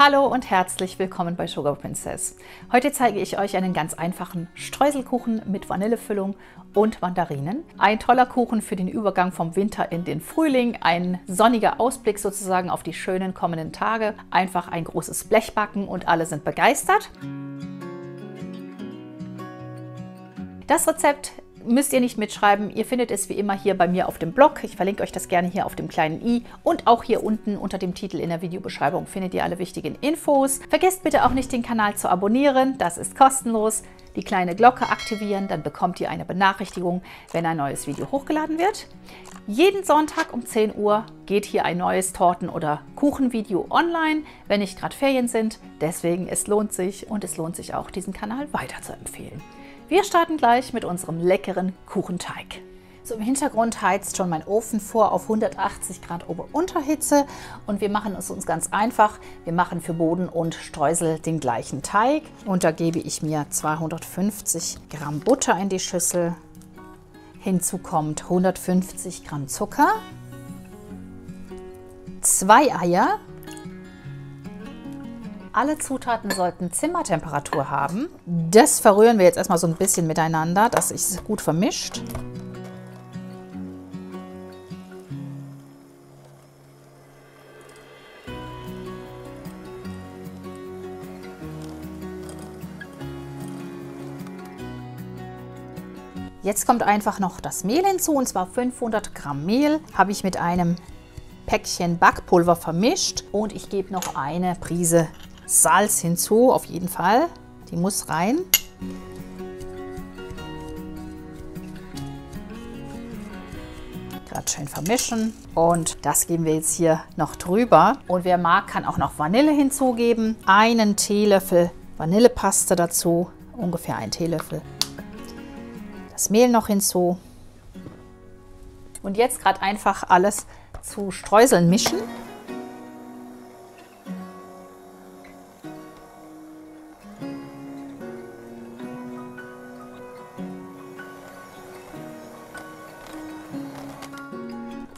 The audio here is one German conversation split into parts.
Hallo und herzlich willkommen bei Sugar Princess. Heute zeige ich euch einen ganz einfachen Streuselkuchen mit Vanillefüllung und Mandarinen. Ein toller Kuchen für den Übergang vom Winter in den Frühling, ein sonniger Ausblick sozusagen auf die schönen kommenden Tage. Einfach ein großes Blech backen und alle sind begeistert. Das Rezept müsst ihr nicht mitschreiben, ihr findet es wie immer hier bei mir auf dem Blog. Ich verlinke euch das gerne hier auf dem kleinen i und auch hier unten unter dem Titel in der Videobeschreibung findet ihr alle wichtigen Infos. Vergesst bitte auch nicht, den Kanal zu abonnieren, das ist kostenlos. Die kleine Glocke aktivieren, dann bekommt ihr eine Benachrichtigung, wenn ein neues Video hochgeladen wird. Jeden Sonntag um 10 Uhr geht hier ein neues Torten- oder Kuchenvideo online, wenn nicht gerade Ferien sind. Deswegen, es lohnt sich und es lohnt sich auch, diesen Kanal weiter zu empfehlen. Wir starten gleich mit unserem leckeren Kuchenteig. So, im Hintergrund heizt schon mein Ofen vor auf 180 Grad Ober-Unterhitze und wir machen es uns ganz einfach. Wir machen für Boden und Streusel den gleichen Teig und da gebe ich mir 250 Gramm Butter in die Schüssel. Hinzu kommt 150 Gramm Zucker, 2 Eier. Alle Zutaten sollten Zimmertemperatur haben. Das verrühren wir jetzt erstmal so ein bisschen miteinander, dass sich es gut vermischt. Jetzt kommt einfach noch das Mehl hinzu, und zwar 500 Gramm Mehl habe ich mit einem Päckchen Backpulver vermischt und ich gebe noch eine Prise Salz hinzu, auf jeden Fall. Die muss rein. Gerade schön vermischen und das geben wir jetzt hier noch drüber. Und wer mag, kann auch noch Vanille hinzugeben. Einen Teelöffel Vanillepaste dazu, ungefähr einen Teelöffel. Das Mehl noch hinzu. Und jetzt gerade einfach alles zu Streuseln mischen.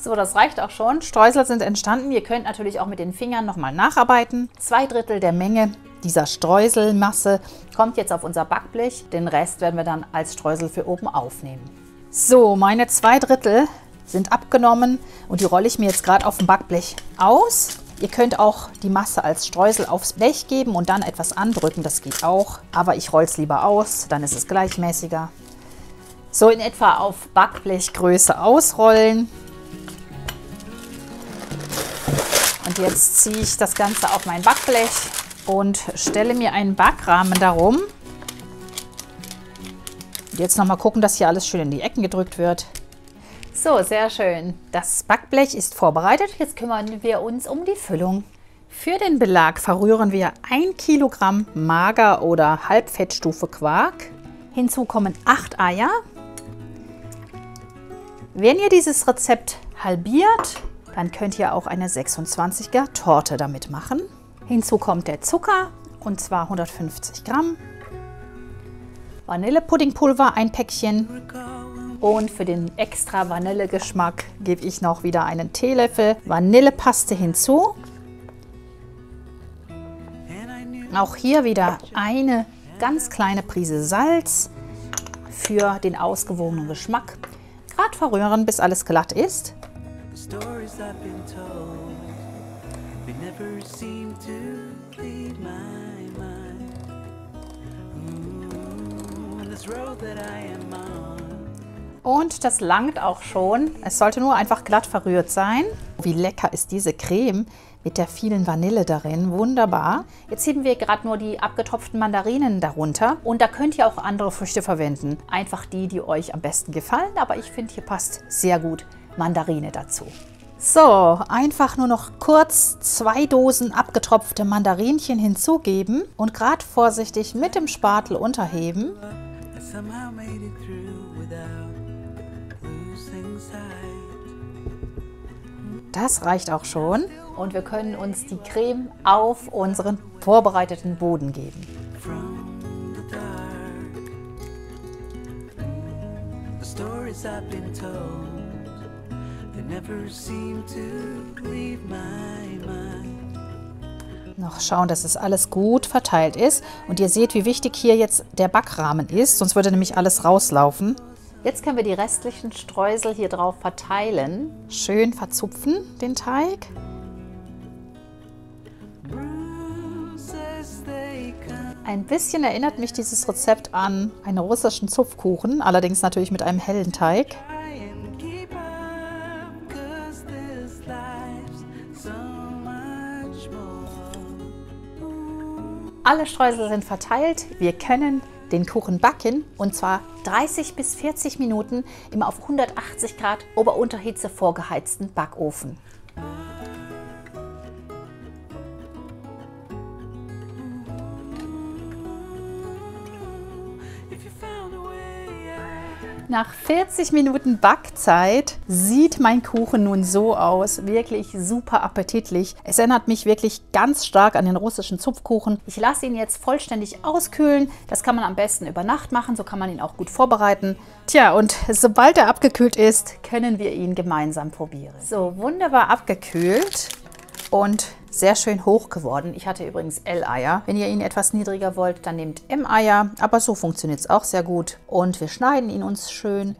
So, das reicht auch schon. Streusel sind entstanden. Ihr könnt natürlich auch mit den Fingern nochmal nacharbeiten. 2/3 der Menge dieser Streuselmasse kommt jetzt auf unser Backblech. Den Rest werden wir dann als Streusel für oben aufnehmen. So, meine 2/3 sind abgenommen und die rolle ich mir jetzt gerade auf dem Backblech aus. Ihr könnt auch die Masse als Streusel aufs Blech geben und dann etwas andrücken, das geht auch. Aber ich rolle es lieber aus, dann ist es gleichmäßiger. So in etwa auf Backblechgröße ausrollen. Und jetzt ziehe ich das Ganze auf mein Backblech und stelle mir einen Backrahmen darum. Und jetzt nochmal gucken, dass hier alles schön in die Ecken gedrückt wird. So, sehr schön. Das Backblech ist vorbereitet. Jetzt kümmern wir uns um die Füllung. Für den Belag verrühren wir 1 Kilogramm Mager- oder Halbfettstufe Quark. Hinzu kommen 8 Eier. Wenn ihr dieses Rezept halbiert, dann könnt ihr auch eine 26er Torte damit machen. Hinzu kommt der Zucker, und zwar 150 Gramm. Vanillepuddingpulver, ein Päckchen. Und für den extra Vanillegeschmack gebe ich noch wieder einen Teelöffel Vanillepaste hinzu. Auch hier wieder eine ganz kleine Prise Salz für den ausgewogenen Geschmack. Gerade verrühren, bis alles glatt ist. Und das langt auch schon. Es sollte nur einfach glatt verrührt sein. Wie lecker ist diese Creme mit der vielen Vanille darin. Wunderbar. Jetzt heben wir gerade nur die abgetropften Mandarinen darunter. Und da könnt ihr auch andere Früchte verwenden. Einfach die, die euch am besten gefallen. Aber ich finde, hier passt sehr gut Mandarine dazu. So, einfach nur noch kurz 2 Dosen abgetropfte Mandarinchen hinzugeben und gerade vorsichtig mit dem Spatel unterheben. Das reicht auch schon und wir können uns die Creme auf unseren vorbereiteten Boden geben. Noch schauen, dass es alles gut verteilt ist. Und ihr seht, wie wichtig hier jetzt der Backrahmen ist, sonst würde nämlich alles rauslaufen. Jetzt können wir die restlichen Streusel hier drauf verteilen. Schön verzupfen den Teig. Ein bisschen erinnert mich dieses Rezept an einen russischen Zupfkuchen, allerdings natürlich mit einem hellen Teig. Alle Streusel sind verteilt. Wir können den Kuchen backen und zwar 30 bis 40 Minuten im auf 180 Grad Ober-Unterhitze vorgeheizten Backofen. Nach 40 Minuten Backzeit sieht mein Kuchen nun so aus. Wirklich super appetitlich. Es erinnert mich wirklich ganz stark an den russischen Zupfkuchen. Ich lasse ihn jetzt vollständig auskühlen. Das kann man am besten über Nacht machen, so kann man ihn auch gut vorbereiten. Tja, und sobald er abgekühlt ist, können wir ihn gemeinsam probieren. So, wunderbar abgekühlt und sehr schön hoch geworden. Ich hatte übrigens L-Eier. Wenn ihr ihn etwas niedriger wollt, dann nehmt M-Eier. Aber so funktioniert es auch sehr gut. Und wir schneiden ihn uns schön.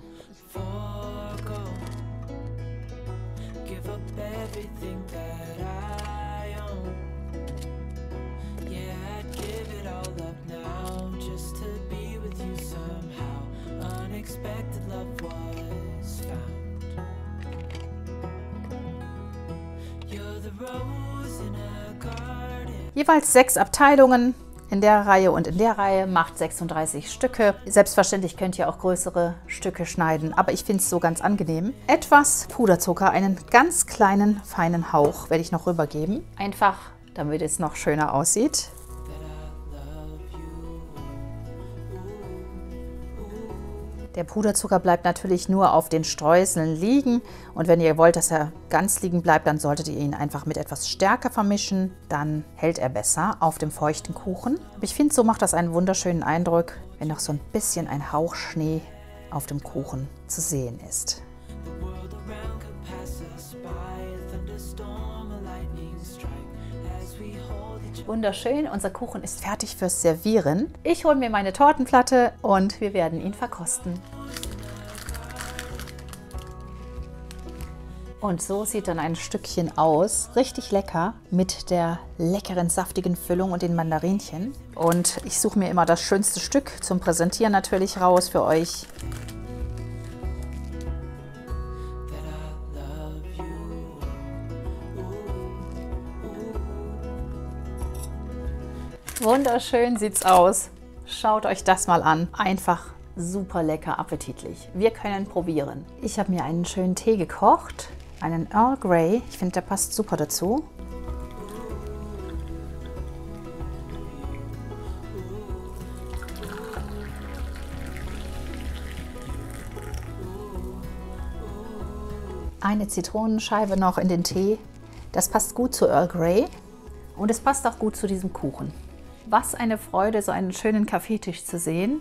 Jeweils 6 Abteilungen in der Reihe und in der Reihe, macht 36 Stücke. Selbstverständlich könnt ihr auch größere Stücke schneiden, aber ich finde es so ganz angenehm. Etwas Puderzucker, einen ganz kleinen, feinen Hauch werde ich noch rübergeben. Einfach, damit es noch schöner aussieht. Der Puderzucker bleibt natürlich nur auf den Streuseln liegen und wenn ihr wollt, dass er ganz liegen bleibt, dann solltet ihr ihn einfach mit etwas Stärke vermischen. Dann hält er besser auf dem feuchten Kuchen. Aber ich finde, so macht das einen wunderschönen Eindruck, wenn noch so ein bisschen ein Hauch Schnee auf dem Kuchen zu sehen ist. Wunderschön, unser Kuchen ist fertig fürs Servieren. Ich hole mir meine Tortenplatte und wir werden ihn verkosten. Und so sieht dann ein Stückchen aus. Richtig lecker mit der leckeren, saftigen Füllung und den Mandarinchen. Und ich suche mir immer das schönste Stück zum Präsentieren natürlich raus für euch. Wunderschön sieht's aus. Schaut euch das mal an. Einfach super lecker, appetitlich. Wir können probieren. Ich habe mir einen schönen Tee gekocht, einen Earl Grey. Ich finde, der passt super dazu. Eine Zitronenscheibe noch in den Tee. Das passt gut zu Earl Grey und es passt auch gut zu diesem Kuchen. Was eine Freude, so einen schönen Kaffeetisch zu sehen.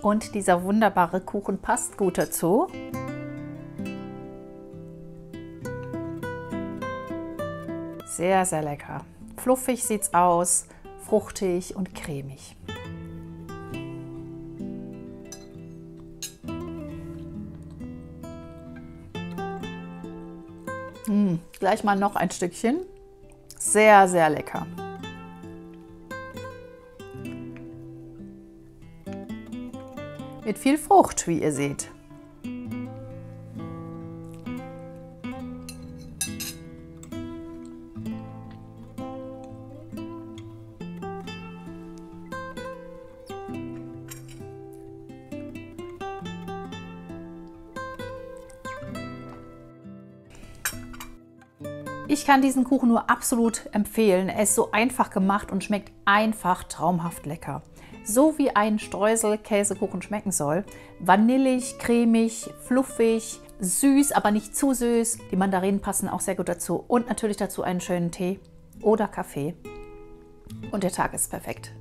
Und dieser wunderbare Kuchen passt gut dazu. Sehr, sehr lecker. Fluffig sieht's aus, fruchtig und cremig. Gleich mal noch ein Stückchen. Sehr, sehr lecker. Mit viel Frucht, wie ihr seht. Ich kann diesen Kuchen nur absolut empfehlen. Er ist so einfach gemacht und schmeckt einfach traumhaft lecker. So wie ein Streusel-Käsekuchen schmecken soll. Vanillig, cremig, fluffig, süß, aber nicht zu süß. Die Mandarinen passen auch sehr gut dazu. Und natürlich dazu einen schönen Tee oder Kaffee. Und der Tag ist perfekt.